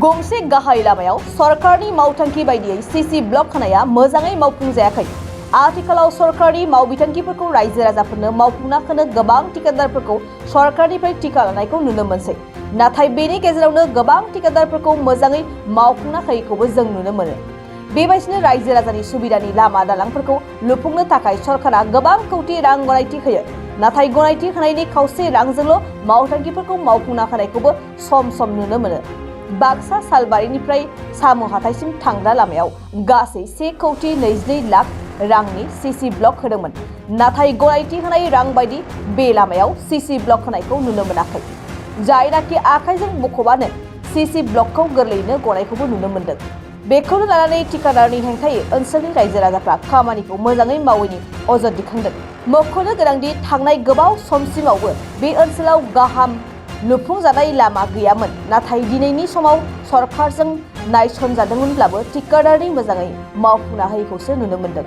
गंसे गाहाय लामायाव सरकारनि मावथांखि बायदियै सीसी ब्लक होनाया मोजाङै मावफुंजायाखै। आथिखालाव सरकारनि मावबिथांखिफोरखौ रायजो राजाफोरनो मावफुंना होनो गोबां ठिकादारफोरखौ सरकारनिफ्राय टिका लानायखौ नुनो मोनसै। नाथाय बेनि गेजेरावनो गोबां ठिकादारफोरखौ मोजाङै मावफुंना होयैखौबो जों नुनो मोनो। बेबायदिनो रायजो राजानि सुबिदानि लामा दालांफोरखौ लुफुंनो थाखाय सरकारा गोबां कौटि रां गनायथि होयो। नाथाय गनायथि होनायनि खावसे रांजोंल' मावथांखिफोरखौ मावफुंना होनायखौबो सम सम नुनो मोनो। बाक्सा सालबारिनिफ्राय सामु हाथाइसिम थांग्रा लामायाव गासै 1,22 लाख रांनि सीसी ब्लक होदोंमोन। नाथाय गनायथि होनाय रां बायदि बे लामायाव सीसी ब्लक होनायखौ नुनो मोनाखै। जायनाखि आखाइजों बख'बानो सीसी ब्लकखौ गोरलैयैनो गनायखौबो नुनो मोन्दों। बेखौनो लानानै ठिकादारनि हेंथायै ओनसोलनि रायजो राजाफ्रा खामानिखौ मोजाङै मावैनि अजद दिखांदों। मख'नो गोनांदि थांनाय गोबाव समसिमावबो बे ओनसोलाव गाहाम लुफुंजानाय लामा गैयामोन। नाथाय दिनैनि समाव सरकारजों नायसनजादोंमोनब्लाबो ठिकादारनि मोजाङै मावफुंना होयैखौसो नुनो मोन्दों।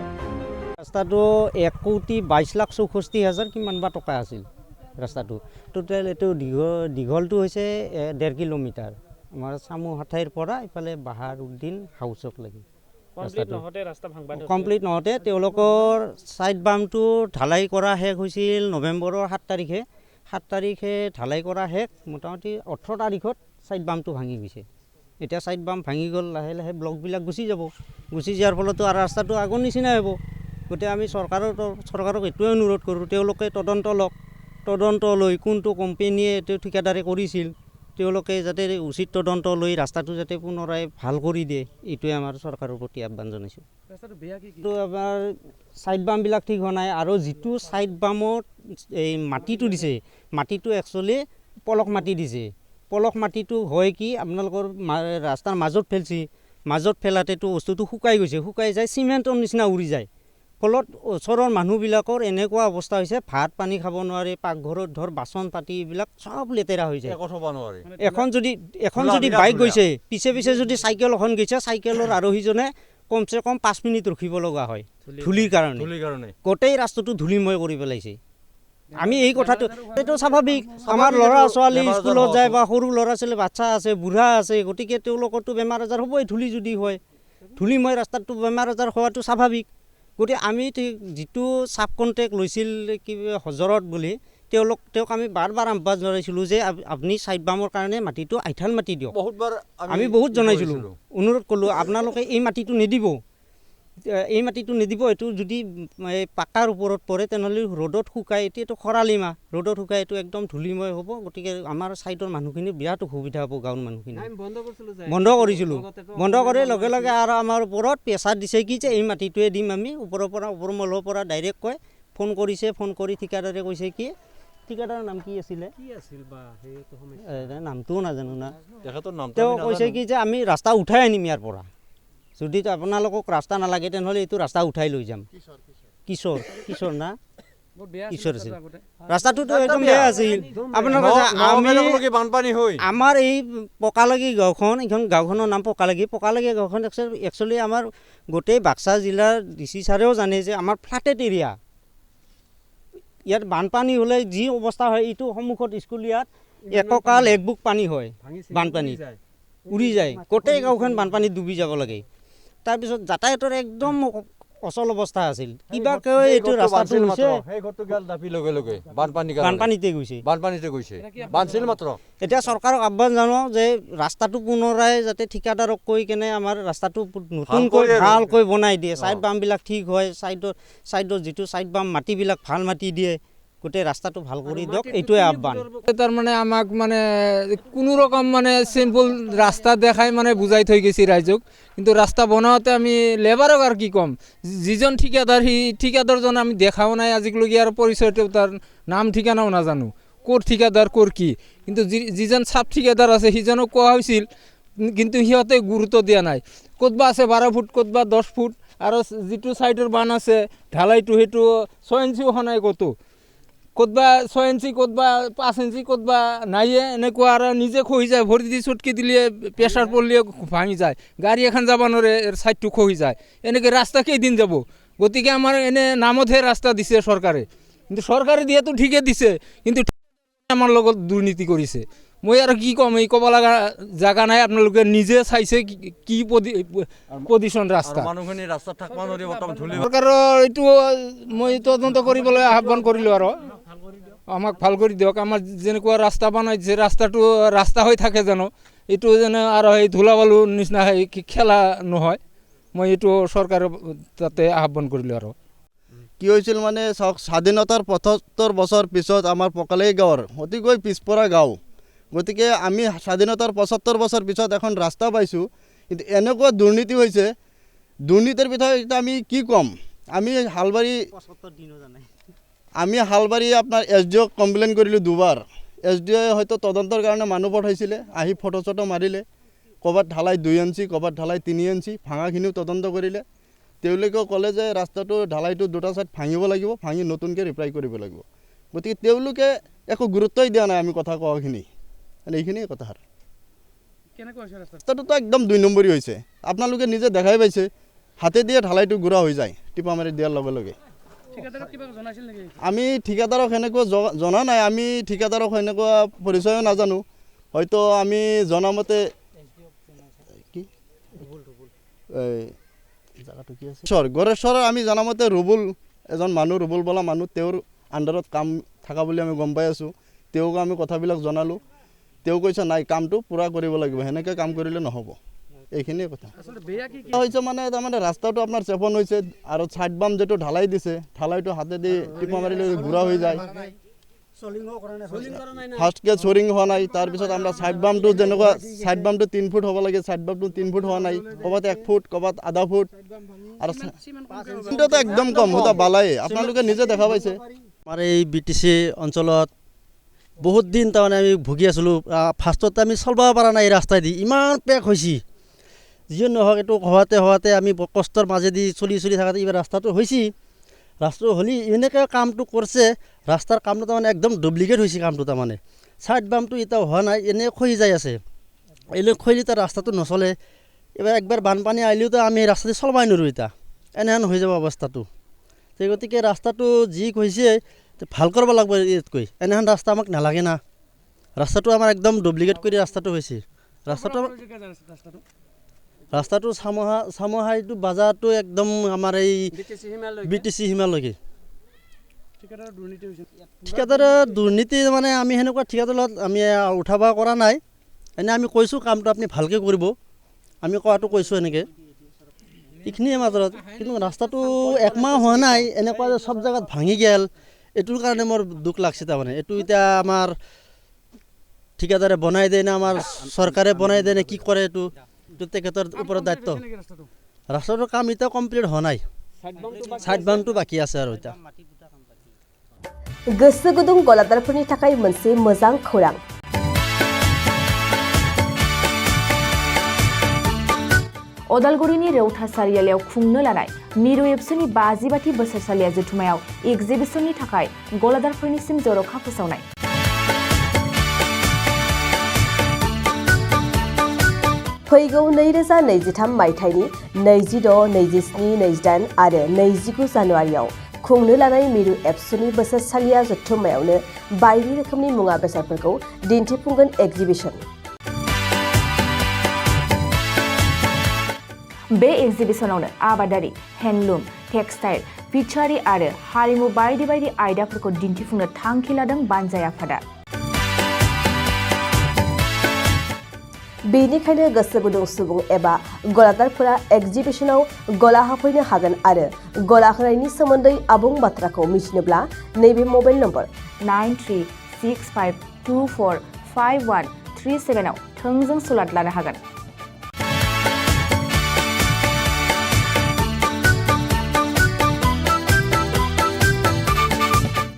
रास्ताটো 1,22,64,000 किमानबा टका আছিল रास्তাটো। টোটেল এইটো দীঘলটো হৈছে 1.5 কিলোমিটাৰ। আমাৰ চামু হাথাইৰ পৰা ইফালে বাহাৰ উদ্দিন হাউচক লাগি কমপ্লিট নহওঁতে তেওঁলোকৰ ছাইড বামটো ঢালাই কৰা শেষ হৈছিল নৱেম্বৰৰ 7 তাৰিখে। 7 তাৰিখে ঢালাই কৰা শেষ, মোটামুটি 18 তাৰিখত ছাইড বামটো ভাঙি গৈছে। এতিয়া ছাইড বাম ভাঙি গ'ল, লাহে লাহে ব্লকবিলাক গুচি যাব। গুচি যোৱাৰ ফলতো আৰু ৰাস্তাটো আগৰ নিচিনাই হ'ব। গতিকে আমি চৰকাৰক এইটোৱে অনুৰোধ কৰোঁ, তেওঁলোকে তদন্ত লওক। তদন্ত লৈ কোনটো কোম্পানীয়ে এইটো ঠিকাদাৰে কৰিছিল তেওঁলোকে যাতে উচিত তদন্ত লৈ ৰাস্তাটো যাতে পুনৰাই ভাল কৰি দিয়ে, এইটোৱে আমাৰ চৰকাৰৰ প্ৰতি আহ্বান জনাইছোঁ। কিন্তু আমাৰ ছাইড বামবিলাক ঠিক হোৱা নাই। আৰু যিটো ছাইড বামত এই মাটিটো দিছে, মাটিটো একচুৱেলি পলস মাটি দিছে। পলস মাটিটো হয় কি আপোনালোকৰ ৰাস্তাৰ মাজত ফেলছি, মাজত ফেলাতেতো বস্তুটো শুকাই গৈছে, শুকাই যায় চিমেণ্টৰ নিচিনা উৰি যায়। ফলত ওচৰৰ মানুহবিলাকৰ এনেকুৱা অৱস্থা হৈছে, ভাত পানী খাব নোৱাৰে, পাকঘৰত ধৰ বাচন পাতি এইবিলাক চব লেতেৰা হৈ যায়। এখন যদি বাইক গৈছে, পিছে পিছে যদি চাইকেল এখন গৈছে, চাইকেলৰ আৰোহীজনে কমচে কম 5 মিনিট ৰখিব লগা হয় ধূলিৰ কাৰণে। গোটেই ৰাস্তাটো ধূলিময় কৰি পেলাইছে। আমি এই কথাটো এইটো স্বাভাৱিক। আমাৰ ল'ৰা ছোৱালী স্কুলত যায় বা সৰু ল'ৰা ছোৱালী বাচ্চা আছে, বুঢ়া আছে, গতিকে তেওঁলোকৰতো বেমাৰ আজাৰ হ'বই। ধূলি যদি হয়, ধূলিময় ৰাস্তাটো বেমাৰ আজাৰ হোৱাটো স্বাভাৱিক। গতিকে আমি যিটো চাব কণ্টেক্ট লৈছিল কি হজৰত বুলি, তেওঁক আমি বাৰ আহ্বান জনাইছিলোঁ যে আপুনি ছাইড বামৰ কাৰণে মাটিটো আইঠাল মাটি দিয়ক। আমি বহুত জনাইছিলোঁ, অনুৰোধ কৰিলোঁ আপোনালোকে এই মাটিটো নিদিব, এইটো যদি পাকাৰ ওপৰত পৰে তেনেহ'লে ৰ'দত শুকাই, এতিয়াতো খৰালি মাহ, ৰ'দত শুকাই এইটো একদম ধূলিময় হ'ব। গতিকে আমাৰ ছাইডৰ মানুহখিনি বিৰাট অসুবিধা হ'ব। গাঁৱৰ মানুহখিনি বন্ধ কৰিছিলোঁ। বন্ধ কৰাৰ লগে লগে আৰু আমাৰ ওপৰত প্ৰেছাৰ দিছে কি যে এই মাটিটোৱে দিম আমি, ওপৰৰ পৰা ডাইৰেক্ট কয়। ফোন কৰিছে, ফোন কৰি ঠিকাদাৰে কৈছে কি, ঠিকাদাৰৰ নাম কি আছিলে নামটোও নাজানো না, তেওঁ কৈছে কি যে আমি ৰাস্তা উঠাই আনিম ইয়াৰ পৰা, যদি আপোনালোকক ৰাস্তা নালাগে তেনেহ'লে এইটো ৰাস্তা উঠাই লৈ যাম। কিশোৰ না কিশোৰ আছিল ৰাস্তাটোতো একদম বেয়া আছিল। আপোনালোকে আমাৰ এই পকালাগি গাঁওখন, এইখন গাঁওখনৰ নাম পকালাগি গাঁওখন একচুৱেলি আমাৰ গোটেই বাক্সা জিলাৰ DC ছাৰেও জানে যে আমাৰ ফ্লাটেড এৰিয়া। ইয়াত বানপানী হ'লে যি অৱস্থা হয়, এইটো সন্মুখত স্কুল, ইয়াত এককাল একবুক পানী হয়, বানপানী উৰি যায়, গোটেই গাঁওখন বানপানীত ডুবি যাব লাগে। তাৰপিছত যাতায়াতৰ একদম অচল অৱস্থা আছিল। কিবাকৈ এইটো ৰাস্তাটো হৈছে বানপানীতে গৈছে। এতিয়া চৰকাৰক আহ্বান জনাওঁ যে ৰাস্তাটো পুনৰাই যাতে ঠিকাদাৰক কৈ কেনে আমাৰ ৰাস্তাটো নতুনকৈ ভালকৈ বনাই দিয়ে, ছাইড বামবিলাক ঠিক হয়, ছাইডৰ যিটো ছাইড বাম মাটিবিলাক ভাল মাটি দিয়ে, গোটেই ৰাস্তাটো ভাল কৰি দিয়ক, এইটোৱে আহ্বান। তাৰমানে আমাক কোনো ৰকম চিম্পল ৰাস্তা দেখাই বুজাই থৈ গৈছে ৰাইজক। কিন্তু ৰাস্তা বনাওঁতে আমি লেবাৰক আৰু কি ক'ম, যিজন ঠিকাদাৰ সেই ঠিকাদাৰজন আমি দেখাও নাই আজিলৈকে, আৰু পৰিচয়টো তাৰ নাম ঠিকানাও নাজানো, ক'ৰ ঠিকাদাৰ ক'ৰ কি। কিন্তু যিজন চাব ঠিকাদাৰ আছে সিজনক কোৱা হৈছিল, কিন্তু সিহঁতে গুৰুত্ব দিয়া নাই। ক'তবা আছে 12 ফুট, ক'তবা 10 ফুট, আৰু যিটো ছাইডৰ বান আছে ঢালাইটো সেইটো 6 ইঞ্চিও হোৱা নাই, ক'তবা 6 ইঞ্চি, ক'তবা 5 ইঞ্চি, ক'তবা নাইয়ে, এনেকুৱা। আৰু নিজে খহি যায়, ভৰি দি চটকি দিলে প্ৰেছাৰ পৰিলে ভাঙি যায়, গাড়ী এখন যাব নোৱাৰে, ছাইডটো খহি যায়। এনেকৈ ৰাস্তা কেইদিন যাব? গতিকে আমাৰ এনে নামতহে ৰাস্তা দিছে চৰকাৰে, কিন্তু চৰকাৰে দিয়াটো ঠিকে দিছে, কিন্তু আমাৰ লগত দুৰ্নীতি কৰিছে। মই আৰু কি ক'ম, এই ক'ব লগা জাগা নাই। আপোনালোকে নিজে চাইছে কি পজিশ্যন ৰাস্তা। মানুহখিনি ৰাস্তাত থাকিব নোৱাৰি বৰ্তমান ধূলি। চৰকাৰৰ এইটো মই তদন্ত কৰিবলৈ আহ্বান কৰিলোঁ আৰু আমাক ভাল কৰি দিয়ক। আমাৰ যেনেকুৱা ৰাস্তা বনাই দিছে, ৰাস্তাটো ৰাস্তা হৈ থাকে জানো, এইটো যেনে আৰু এই ধূলা বালুৰ নিচিনা খেলা নহয়। মই এইটো চৰকাৰৰ তাতে আহ্বান কৰিলোঁ আৰু। কি হৈছিল মানে চাওক, স্বাধীনতাৰ ৭৫ বছৰ পিছত আমাৰ পকালেই গাঁৱৰ অতিকৈ পিছপৰা গাঁও, গতিকে আমি স্বাধীনতাৰ ৭৫ বছৰ পিছত এখন ৰাস্তা পাইছোঁ, কিন্তু এনেকুৱা দুৰ্নীতি হৈছে। দুৰ্নীতিৰ বিষয়ে এতিয়া আমি কি ক'ম। আমি হালবাৰী আপোনাৰ SDOক কমপ্লেইন কৰিলোঁ দুবাৰ। SDOয়ে হয়তো তদন্তৰ কাৰণে মানুহ পঠাইছিলে, আহি ফটো চটো মাৰিলে, ক'ৰবাত ঢালাই 2 ইঞ্চি, ক'ৰবাত ঢালাই 3 ইঞ্চি, ভাঙাখিনিও তদন্ত কৰিলে। তেওঁলোকেও ক'লে যে ৰাস্তাটো ঢালাইটো 2টা ছাইড ভাঙিব লাগিব, ভাঙি নতুনকৈ ৰিপ্লাই কৰিব লাগিব। গতিকে তেওঁলোকে একো গুৰুত্বই দিয়া নাই আমি কথা কোৱাখিনি। এইখিনিয়ে কথা। ৰাস্তাটোতো একদম 2 নম্বৰী হৈছে। আপোনালোকে নিজে দেখাই পাইছে, হাতে দিয়ে ঢালাইটো গুড়া হৈ যায় টিপা মাৰি দিয়াৰ লগে লগে। আমি ঠিকাদাৰক সেনেকুৱা জনা নাই, আমি ঠিকাদাৰক সেনেকুৱা পৰিচয়ো নাজানো। হয়তো আমি জনামতে জাগাটো কি আছে গড়েশ্বৰৰ আমি জনামতে ৰুবুল এজন মানুহ, ৰুবুল বোলা মানুহ, তেওঁৰ আণ্ডাৰত কাম থকা বুলি আমি গম পাই আছোঁ। তেওঁক আমি কথাবিলাক জনালোঁ। তেওঁ কৈছে নাই, কামটো পূৰা কৰিব লাগিব, সেনেকৈ কাম কৰিলে নহ'ব। এইখিনিয়ে কথা হৈছে। মানে তাৰমানে ৰাস্তাটো আপোনাৰ চেপন হৈছে, আৰু ছাইড বাম যিটো ঢালাই দিছে, ঢালাইটো হাতেদি টিপা মাৰিলে গুড়া হৈ যায়। ফাৰ্ষ্টকে চৰিং হোৱা নাই। তাৰপিছত আমৰা সাইড বামটো যেনেকুৱা সাইড বামটো 3 ফুট হ'ব লাগে, সাইড বামটো 3 ফুট হোৱা নাই, ক'ৰবাত 1 ফুট, ক'ৰবাত আধা ফুট, আৰু সিমানটো একদম কম হতা বালাই। আপোনালোকে নিজে দেখা পাইছে। আমাৰ এই BTC অঞ্চলত বহুত দিন তাৰমানে আমি ভুগি আছিলোঁ। ফাৰ্ষ্টতে আমি চলব পৰা নাই, এই ৰাস্তাইদি ইমান পেক হৈছি। যিয়ে নহওক, এইটো হোৱাতে আমি কষ্টৰ মাজেদি চলি থাকোঁতে এইবাৰ ৰাস্তাটো হৈছি। ৰাস্তাটো হ'লি এনেকৈ কামটো কৰিছে, ৰাস্তাৰ কামটো তাৰমানে একদম ডুপ্লিকেট হৈছে কামটো। তাৰমানে ছাইড বামটো এতিয়াও হোৱা নাই, এনেই খহি যাই আছে। এনে খহিলে তাৰ ৰাস্তাটো নচলে। এইবাৰ একবাৰ বানপানী আহিলেওতো আমি ৰাস্তাটো চলবাই নোৱাৰোঁ, এতিয়া এনেহেন হৈ যাব অৱস্থাটো। সেই গতিকে ৰাস্তাটো যি হৈছে ভাল কৰিব লাগিব। ইয়াতকৈ এনেহেন ৰাস্তা আমাক নালাগে না। ৰাস্তাটো আমাৰ একদম ডুপ্লিকেট কৰি ৰাস্তাটো হৈছে। ৰাস্তাটো চামহাইটো বাজাৰটো একদম আমাৰ এই BTC সীমালৈকে। ঠিকাদাৰৰ দুৰ্নীতি মানে আমি সেনেকুৱা ঠিকাদাৰত আমি উঠাব কৰা নাই। এনে আমি কৈছোঁ কামটো আপুনি ভালকৈ কৰিব, আমি কোৱাটো কৈছোঁ এনেকৈ। এইখিনিয়ে মাজত, কিন্তু ৰাস্তাটো 1 মাহ হোৱা নাই, এনেকুৱা যে চব জেগাত ভাঙি গেল, এইটোৰ কাৰণে মোৰ দুখ লাগছে। তাৰমানে এইটো এতিয়া আমাৰ ঠিকাদাৰে বনাই দিয়ে না আমাৰ চৰকাৰে বনাই দিয়ে নে কি কৰে, এইটো তেখেতৰ ওপৰত দায়িত্ব। ৰাস্তাটোৰ কাম এতিয়া কমপ্লিট হোৱা নাই, সাইড বামটো বাকী আছে আৰু এতিয়া। गोसो गुदुं गलादारफोरनि थाखाय मोनसे मोजां खौरां। अदालगुरिनि रौता सारियालियाव खुंनो लानाय मिरु एबसुनि 50बाथि बोसोरसालिया जथुमायाव एग्जिबिशननि थाखाय गलादारफोरनिसिम जर'खा फोसावनाय। फैगौ 2023 मायथाइनि 26, 27, 28 आरो 29 जानुवारियाव खुंनो लानाय मिरु एबसुनि बोसोरसालिया जथुम्मायावनो बायदि रोखोमनि मुवा बेसादफोरखौ दिन्थिफुंगोन एग्जिबिशन। बे एग्जिबिशनावनो आबादारि, हेन्डलुम, टेक्सटाइल, फिचारि आरो हारिमु बायदि बायदि आयदाफोरखौ दिन्थिफुंनो थांखि लादों बानजाय आफादा। बेनिखायनो गोसो गुदुं सुबुं एबा गलादारफोरा एग्जिबिशनाव गला हाफैनो हागोन आरो गला होनायनि सोमोन्दै आबुं बाथ्राखौ मिथिनोब्ला नैबे मबाइल नम्बर 9365245137 आव थोंजों सुलाद लानो हागोन।